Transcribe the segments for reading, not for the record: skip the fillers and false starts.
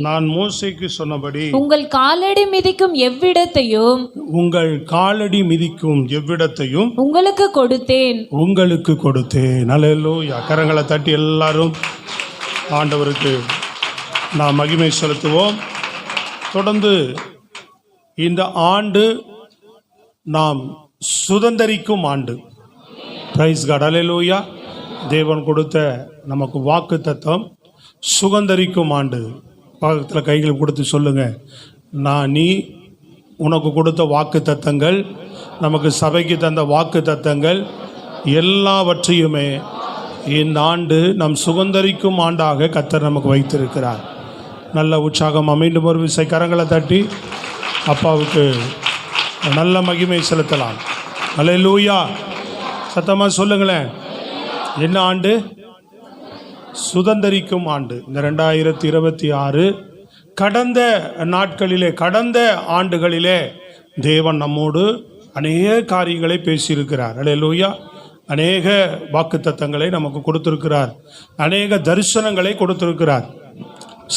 நான் மோசேக்கு சொன்னபடி உங்கள் காலடி மிதிக்கும் எவ்விடத்தையும் உங்களுக்கு கொடுத்தேன். அல்லேலூயா. கரங்களை தட்டி எல்லாரும் ஆண்டவருக்கு நாம் மகிமை செலுத்துவோம். தொடர்ந்து இந்த ஆண்டு நாம் சுதந்தரிக்கும் ஆண்டு. Praise God. அல்லேலூயா. தேவன் கொடுத்த நமக்கு வாக்கு தத்தம் சுதந்தரிக்கும் ஆண்டு. பக்கத்தில் கைகள் கொடுத்து சொல்லுங்க, நீ உனக்கு கொடுத்த வாக்கு தத்தங்கள், நமக்கு சபைக்கு தந்த வாக்கு தத்தங்கள் எல்லாவற்றையுமே இந்த ஆண்டு நம் சுதந்தரிக்கும் ஆண்டாக கர்த்தர் நமக்கு வைத்திருக்கிறார். நல்ல உற்சாகம். மீண்டும் ஒரு விசை கரங்களை தட்டி அப்பாவுக்கு நல்ல மகிமை செலுத்தலாம். அல்லேலூயா. சத்தமாக சொல்லுங்களேன். என்ன ஆண்டு? சுதந்தரிக்கும் ஆண்டு. இந்த 2026 கடந்த நாட்களிலே, கடந்த ஆண்டுகளிலே தேவன் நம்மோடு அநேக காரியங்களை பேசியிருக்கிறார். அல்லேலூயா. அநேக வாக்குத்தத்தங்களை நமக்கு கொடுத்திருக்கிறார். அநேக தரிசனங்களை கொடுத்திருக்கிறார்.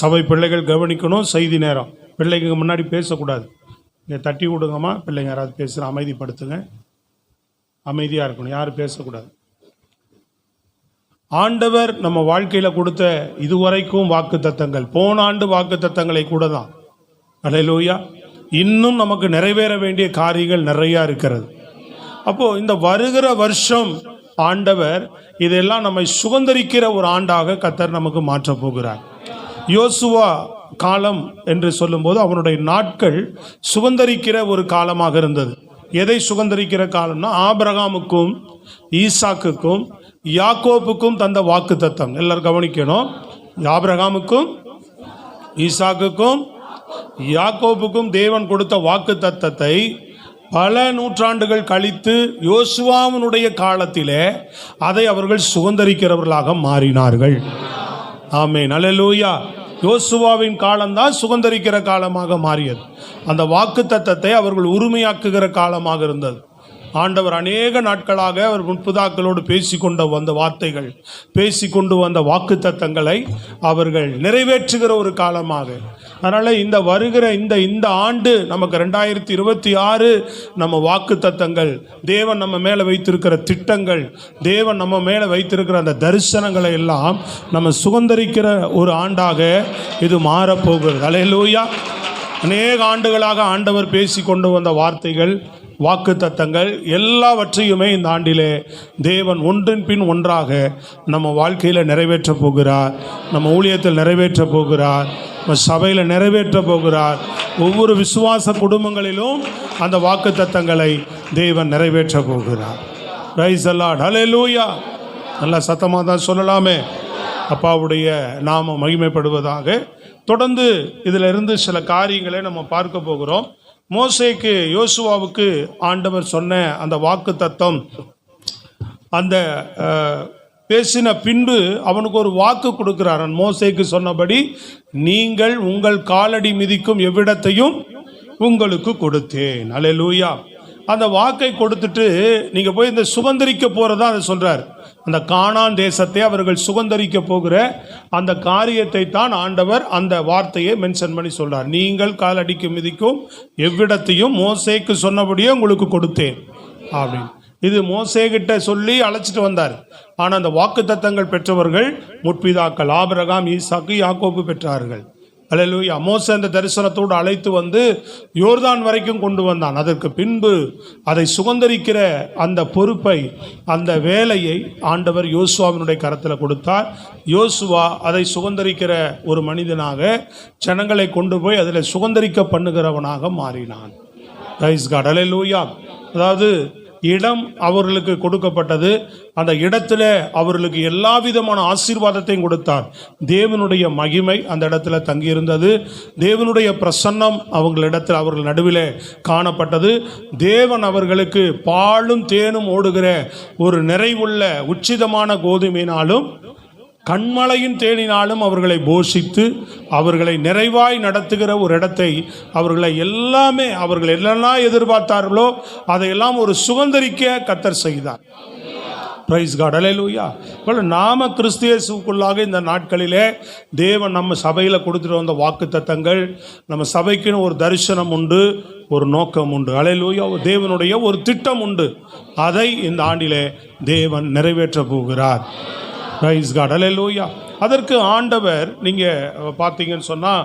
சபை பிள்ளைகள் கவனிக்கணும். செய்தி நேரம். பிள்ளைங்க முன்னாடி பேசக்கூடாது. இங்கே தட்டி விடுங்கம்மா. பிள்ளைங்க யாராவது பேசுகிற அமைதிப்படுத்துங்க. அமைதியாக இருக்கணும். யாரும் பேசக்கூடாது. ஆண்டவர் நம்ம வாழ்க்கையில் கொடுத்த இதுவரைக்கும் வாக்கு தத்தங்கள், போன ஆண்டு வாக்கு தத்தங்களை கூட தான். அல்லேலூயா. இன்னும் நமக்கு நிறைவேற வேண்டிய காரியங்கள் நிறையா இருக்கிறது. அப்போது இந்த வருகிற வருஷம் ஆண்டவர் இதெல்லாம் நம்மை சுதந்தரிக்கிற ஒரு ஆண்டாக கர்த்தர் நமக்கு மாற்றப் போகிறார். யோசுவா காலம் என்று சொல்லும்போது அவனுடைய நாட்கள் சுதந்தரிக்கிற ஒரு காலமாக இருந்தது. எதை சுதந்தரிக்கிற காலம்னா, ஆபிரகாமுக்கும் ஈசாக்குக்கும் யாக்கோப்புக்கும் தந்த வாக்கு தத்தம். எல்லாரும் கவனிக்கணும். ஆபிரகாமுக்கும் ஈசாக்குக்கும் யாக்கோப்புக்கும் தேவன் கொடுத்த வாக்கு தத்தத்தை பல நூற்றாண்டுகள் கழித்து யோசுவாவினுடைய காலத்திலே அதை அவர்கள் சுதந்தரிக்கிறவர்களாக மாறினார்கள். ஆமென். அல்லேலூயா. யோசுவாவின் காலம்தான் சுதந்தரிக்கிற காலமாக மாறியது. அந்த வாக்கு தத்தத்தை அவர்கள் உரிமையாக்குகிற காலமாக இருந்தது. ஆண்டவர் அநேக நாட்களாக அவர் முற்புதாக்களோடு பேசிக்கொண்டு வந்த வார்த்தைகள், பேசிக்கொண்டு வந்த வாக்கு தத்தங்களை அவர்கள் நிறைவேற்றுகிற ஒரு காலமாக. அதனால் இந்த வருகிற இந்த ஆண்டு நமக்கு 2026 நம்ம வாக்கு தத்தங்கள், தேவன் நம்ம மேலே வைத்திருக்கிற திட்டங்கள், தேவன் நம்ம மேலே வைத்திருக்கிற அந்த தரிசனங்களை எல்லாம் நம்ம சுதந்தரிக்கிற ஒரு ஆண்டாக இது மாறப்போகிறது. அல்லேலூயா. அநேக ஆண்டுகளாக ஆண்டவர் பேசி கொண்டு வந்த வார்த்தைகள், வாக்கு தத்தங்கள் எல்லாவற்றையுமே இந்த ஆண்டிலே தேவன் ஒன்றின் பின் ஒன்றாக நம்ம வாழ்க்கையில் நிறைவேற்ற போகிறார். நம்ம ஊழியத்தில் நிறைவேற்ற போகிறார். நம்ம சபையில் நிறைவேற்ற போகிறார். ஒவ்வொரு விசுவாச குடும்பங்களிலும் அந்த வாக்கு தத்தங்களை தேவன் நிறைவேற்ற போகிறார். Praise the Lord. ஹல்லேலூயா. நல்லா சத்தமாக தான் சொல்லலாமே. அப்பாவுடைய நாமம் மகிமைப்படுவதாக. தொடர்ந்து இதில் இருந்து சில காரியங்களை நம்ம பார்க்க போகிறோம். மோசேக்கு யோசுவாவுக்கு ஆண்டவர் சொன்ன அந்த வாக்கு தத்தம், அந்த பேசின பின்பு அவனுக்கு ஒரு வாக்கு கொடுக்கிறார். மோசேக்கு சொன்னபடி, நீங்கள் உங்கள் காலடி மிதிக்கும் எவ்விடத்தையும் உங்களுக்கு கொடுத்தேன். அல்லேலூயா. அந்த வாக்கை கொடுத்துட்டு நீங்கள் போய் இந்த சுதந்தரிக்க போகிறதா அதை சொல்கிறார். அந்த கானான் தேசத்தை அவர்கள் சுதந்தரிக்க போகிற அந்த காரியத்தை தான் ஆண்டவர் அந்த வார்த்தையை மென்ஷன் பண்ணி சொல்றார். நீங்கள் காலடிக்கு மிதிக்கும் எவ்விடத்தையும் மோசேக்கு சொன்னபடியே உங்களுக்கு கொடுத்தேன் அப்படின்னு. இது மோசேகிட்ட சொல்லி அழைச்சிட்டு வந்தார். ஆனால் அந்த வாக்கு தத்தங்கள் பெற்றவர்கள் முற்பிதாக்கள் ஆபிரகாம், ஈசாக்கு, யாக்கோபு பெற்றார்கள். அல்லேலூயா. மோசே அந்த தரிசனத்தோடு அழைத்து வந்து யோர்தான் வரைக்கும் கொண்டு வந்தான். அதற்கு பின்பு அதை சுதந்தரிக்கிற அந்த பொறுப்பை, அந்த வேலையை ஆண்டவர் யோசுவாவினுடைய கரத்தில் கொடுத்தார். யோசுவா அதை சுதந்தரிக்கிற ஒரு மனிதனாக ஜனங்களை கொண்டு போய் அதில் சுதந்தரிக்க பண்ணுகிறவனாக மாறினான். Praise God. அல்லேலூயா. அதாவது இடம் அவர்களுக்கு கொடுக்கப்பட்டது. அந்த இடத்துல அவர்களுக்கு எல்லா விதமான ஆசீர்வாதத்தையும் கொடுத்தார். தேவனுடைய மகிமை அந்த இடத்துல தங்கியிருந்தது. தேவனுடைய பிரசன்னம் அவர்களிடத்தில், அவர்கள் நடுவிலே காணப்பட்டது. தேவன் அவர்களுக்கு பாலும் தேனும் ஓடுகிற ஒரு நிறைவுள்ள உச்சிதமான கோதுமையினாலும் கண்மலையின் தேனினாலும் அவர்களை போஷித்து அவர்களை நிறைவாய் நடத்துகிற ஒரு இடத்தை, அவர்கள் எல்லாம் எதிர்பார்த்தார்களோ அதையெல்லாம் ஒரு சுதந்தரிக்க கர்த்தர் செய்தார். பிரைஸ் காட், அல்லேலூயா. நாம கிறிஸ்து இயேசுவுக்குள்ளாக இந்த நாட்களிலே தேவன் நம்ம சபையில் கொடுத்துட்டு வந்த வாக்கு தத்தங்கள், நம்ம சபைக்குன்னு ஒரு தரிசனம் உண்டு, ஒரு நோக்கம் உண்டு, அல்லேலூயா. தேவனுடைய ஒரு திட்டம் உண்டு. அதை இந்த ஆண்டிலே தேவன் நிறைவேற்ற போகிறார். பிரைஸ் காட், அல்லேலூயா. அதற்கு ஆண்டவர் நீங்கள் பார்த்தீங்கன்னு சொன்னால்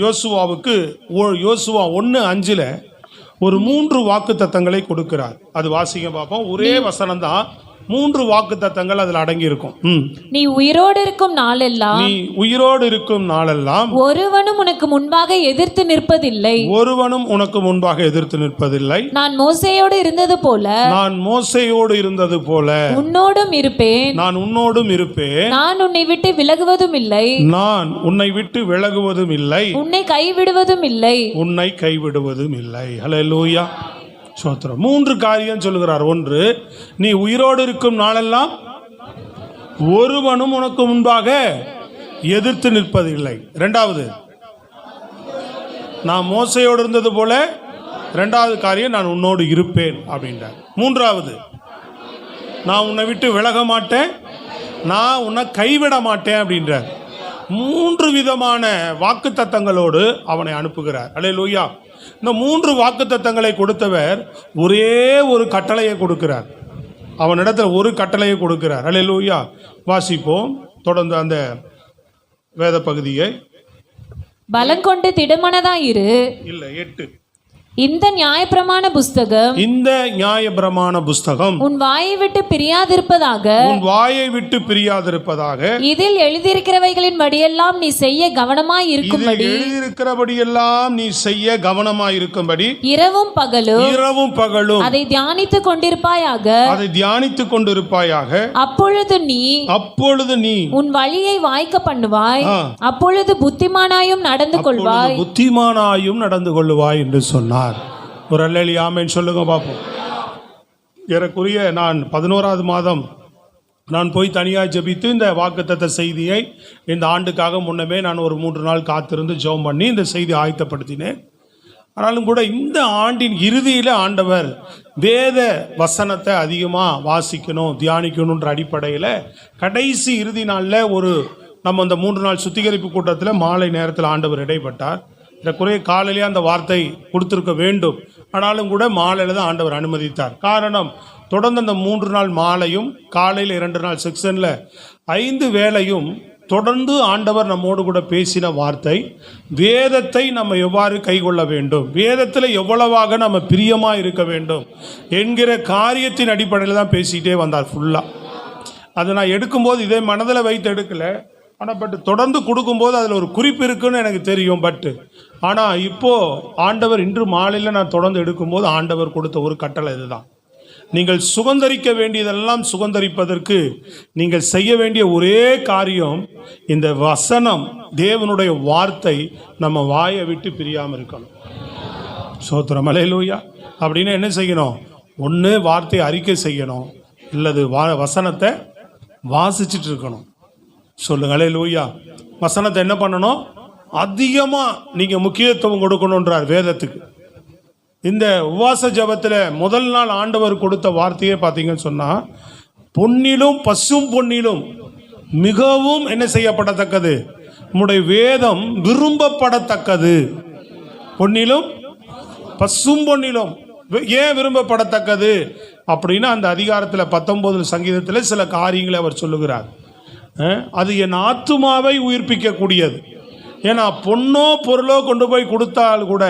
யோசுவாவுக்கு யோசுவா 1:5 ஒரு 3 வாக்கு தத்தங்களை கொடுக்கிறார். அது வாசிங்க பார்ப்போம். ஒரே வசனம் தான், 3 வாக்கு தத்தங்கள் அதில் அடங்கி இருக்கும். நீ உயிரோடு இருக்கும் நாளெல்லாம், நீ உயிரோடு இருக்கும் நாளெல்லாம் ஒருவனும் உனக்கு முன்பாக எதிர்த்து நிற்பதில்லை, ஒருவனும் உனக்கு முன்பாக எதிர்த்து நிற்பதில்லை. நான் மோசேயோடு இருந்தது போல, நான் மோசேயோடு இருந்தது போல உன்னோடும் இருப்பேன், நான் உன்னோடும் இருப்பேன், நான் உன்னை விட்டு விலகுவதும் இல்லை, நான் உன்னை விட்டு விலகுவதும் இல்லை, உன்னை கைவிடுவதும் இல்லை, உன்னை கைவிடுவதும் இல்லை. அல்லேலூயா, ஸ்தோத்திரம். 3 காரியம் சொல்லுகிறார். 1, நீ உயிரோடு இருக்கும் நாளெல்லாம் ஒருவனும் உனக்கு முன்பாக எதிர்த்து நிற்பதில்லை. 2வது, நான் மோசையோடு இருந்தது போல, 2வது காரியம் நான் உன்னோடு இருப்பேன் அப்படின்றார். 3வது, நான் உன்னை விட்டு விலக மாட்டேன், நான் உன்னை கைவிட மாட்டேன் அப்படின்றார். 3 விதமான வாக்கு தத்தங்களோடு அவனை அனுப்புகிறார். அல்லேலூயா. இந்த 3 வாக்கு தத்தங்களை கொடுத்தவர் ஒரே ஒரு கட்டளையை கொடுக்கிறார். அவனிடத்தில் ஒரு கட்டளையை கொடுக்கிறார். அல்லேலூயா. வாசிப்போம் தொடர்ந்து அந்த வேத பகுதியை. பலங்கொண்டு திடமனதாயிரு. இல்லை, 8. இந்த நியாயப்பிரமாண புஸ்தகம், இந்த நியாயப்பிரமாண புஸ்தகம் உன் வாயை விட்டு பிரியாதிருப்பதாக, உன் வாயை விட்டு பிரியாதிருப்பதாக, இதில் எழுதியிருக்கிறவைகளின் படியெல்லாம் நீ செய்ய கவனமாய் இருக்கும்படி, எழுதியிருக்கிறபடியெல்லாம் நீ செய்ய கவனமாய் இருக்கும்படி இரவும் பகலும் அதை தியானித்துக் கொண்டிருப்பாயாக, அதை தியானித்துக் கொண்டிருப்பாயாக. அப்பொழுது நீ உன் வழியை வாய்க்க பண்ணுவாய், அப்பொழுது புத்திமானாயும் நடந்து கொள்வாய் என்று சொன்னார். ஒரு அல்லேலூயா ஆமென் சொல்லுங்க பார்ப்போம். ஏறக்குறைய நான் 11வது மாதம் நான் போய் தனியாக ஜெபித்து இந்த வாக்குத்தத்த செய்தியை இந்த ஆண்டுக்காக முன்னமே நான் ஒரு 3 நாள் காத்திருந்து ஜெபம் பண்ணி இந்த செய்தி ஆயத்தப்படுத்தினேன். ஆனாலும் கூட இந்த ஆண்டின் இறுதியில் ஆண்டவர் வேத வசனத்தை அதிகமாக வாசிக்கணும், தியானிக்கணுன்ற அடிப்படையில் கடைசி இறுதி நாளில் நம்ம அந்த 3 நாள் சுத்திகரிப்பு கூட்டத்தில் மாலை நேரத்தில் ஆண்டவர் இடைப்பட்டார். இந்த குறைய காலையிலே அந்த வார்த்தை கொடுத்துருக்க வேண்டும், ஆனாலும் கூட மாலையில் தான் ஆண்டவர் அனுமதித்தார். காரணம், தொடர்ந்து அந்த 3 நாள் மாலையும் காலையில் 2 நாள் செக்ஷனில் 5 வேளையும் தொடர்ந்து ஆண்டவர் நம்மோடு கூட பேசின வார்த்தை, வேதத்தை நம்ம எவ்வாறு கைக்கொள்ள வேண்டும், வேதத்தில் எவ்வளவாக நம்ம பிரியமாக இருக்க வேண்டும் என்கிற காரியத்தின் அடிப்படையில் தான் பேசிக்கிட்டே வந்தார் ஃபுல்லாக. அதை நான் எடுக்கும்போது இதே மனதில் வைத்து எடுக்கலை, ஆனால் தொடர்ந்து கொடுக்கும்போது அதில் ஒரு குறிப்பு இருக்குன்னு எனக்கு தெரியும். ஆனால் இப்போது ஆண்டவர் இன்று மாலையில் நான் தொடர்ந்து எடுக்கும்போது ஆண்டவர் கொடுத்த ஒரு கட்டளை இதுதான். நீங்கள் சுதந்தரிக்க வேண்டியதெல்லாம் சுதந்தரிப்பதற்கு நீங்கள் செய்ய வேண்டிய ஒரே காரியம், இந்த வசனம் தேவனுடைய வார்த்தை நம்ம வாயை விட்டு பிரியாமல் இருக்கணும். ஸ்தோத்திரம், அல்லேலூயா. அப்படின்னு என்ன செய்யணும்? ஒன்று வார்த்தை அறிக்கை செய்யணும், இல்லது வசனத்தை வாசிச்சுட்டு இருக்கணும். சொல்லுங்க, அல்லேலூயா. வசனத்தை என்ன பண்ணணும்? அதிகமாக நீங்கள் முக்கியத்துவம் கொடுக்கணுன்றார் வேதத்துக்கு. இந்த உபவாச ஜபத்தில் முதல் நாள் ஆண்டவர் கொடுத்த வார்த்தையே பார்த்தீங்கன்னு சொன்னால், பொன்னிலும் பசும் பொன்னிலும் மிகவும் என்ன செய்யப்படத்தக்கது, நம்முடைய வேதம் விரும்பப்படத்தக்கது. பொன்னிலும் பசும் பொன்னிலும் ஏன் விரும்பப்படத்தக்கது அப்படின்னா, அந்த அதிகாரத்தில் 19 சங்கீதத்தில் சில காரியங்களை அவர் சொல்லுகிறார். அது என் ஆத்துமாவை உயிர்ப்பிக்கக்கூடியது. ஏன்னா பொண்ணோ பொருளோ கொண்டு போய் கொடுத்தால் கூட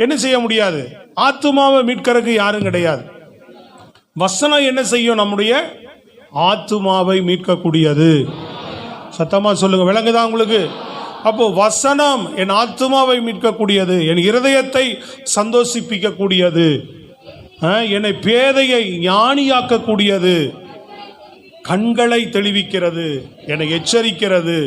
என்ன செய்ய முடியாது, ஆத்துமாவை மீட்கிறதுக்கு யாரும் கிடையாது. வசனம் என்ன செய்யும்? நம்முடைய ஆத்துமாவை மீட்கக்கூடியது. சத்தமாக சொல்லுங்க, விளங்குதா உங்களுக்கு? அப்போ வசனம் என் ஆத்துமாவை மீட்கக்கூடியது, என் இருதயத்தை சந்தோஷிப்பிக்கக்கூடியது, என்னை பேதையை ஞானியாக்கக்கூடியது, கண்களை தெளிவிக்கிறது, என்னை எச்சரிக்கிறது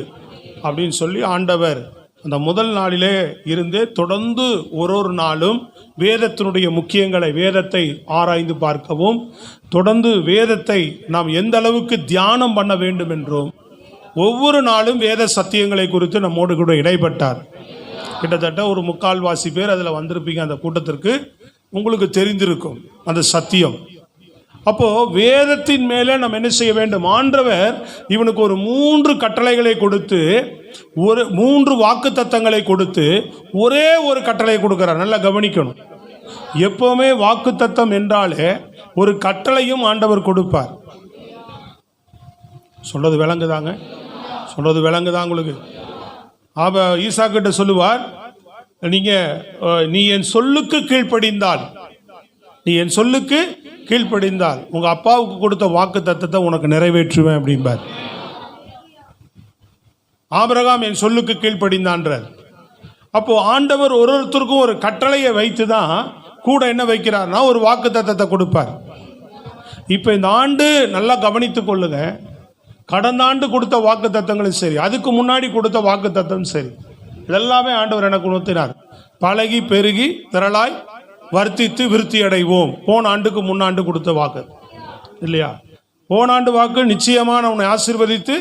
அப்படின்னு சொல்லி ஆண்டவர் அந்த முதல் நாளிலே இருந்தே தொடர்ந்து ஒரு நாளும் வேதத்தினுடைய முக்கியங்களை, வேதத்தை ஆராய்ந்து பார்க்கவும், தொடர்ந்து வேதத்தை நாம் எந்த அளவுக்கு தியானம் பண்ண வேண்டும் என்றும் ஒவ்வொரு நாளும் வேத சத்தியங்களை குறித்து நம்மோடு கூட இடைப்பட்டார். கிட்டத்தட்ட ஒரு 3/4 பேர் அதில் வந்திருப்பீங்க. அந்த கூட்டத்திற்கு உங்களுக்கு தெரிந்திருக்கும் அந்த சத்தியம். அப்போ வேதத்தின் மேலே நம்ம என்ன செய்ய வேண்டும்? ஆண்டவர் இவனுக்கு ஒரு 3 கட்டளைகளை கொடுத்து, ஒரு 3 வாக்குத்தத்தங்களை கொடுத்து ஒரே ஒரு கட்டளை கொடுக்கிறார். நல்லா கவனிக்கணும். எப்பவுமே வாக்குத்தத்தம் என்றாலே ஒரு கட்டளையும் ஆண்டவர் கொடுப்பார். சொல்றது விளங்குதாங்க? சொல்றது விளங்குதா உங்களுக்கு? ஈசாக்கிட்ட சொல்லுவார், நீ என் சொல்லுக்கு கீழ்ப்படிந்தால், நீ என் சொல்லுக்கு கீழ்ப்படிந்தால் உங்க அப்பாவுக்கு கொடுத்த வாக்கு தத்தத்தை உனக்கு நிறைவேற்றுவேன் அப்படின்பார். ஆபிரகாம் என் சொல்லுக்கு கீழ்ப்படிந்தான்றார். அப்போ ஆண்டவர் ஒருத்தருக்கும் ஒரு கட்டளையை வைத்து தான் கூட என்ன வைக்கிறார்னா ஒரு வாக்கு தத்தத்தை கொடுப்பார். இப்போ இந்த ஆண்டு நல்லா கவனித்துக் கொள்ளுங்க. கடந்த ஆண்டு கொடுத்த வாக்கு தத்தங்களும் சரி, அதுக்கு முன்னாடி கொடுத்த வாக்கு தத்தம் சரி, இதெல்லாமே ஆண்டவர் எனக்கு உணர்த்தினார். பழகி பெருகி திரளாய் வர்த்தித்து விருத்தி அடைவோம். போன ஆண்டுக்கு முன்னாண்டு கொடுத்த வாக்கு இல்லையா? போன ஆண்டு வாக்கு நிச்சயமா நான் உன்னை ஆசீர்வதித்து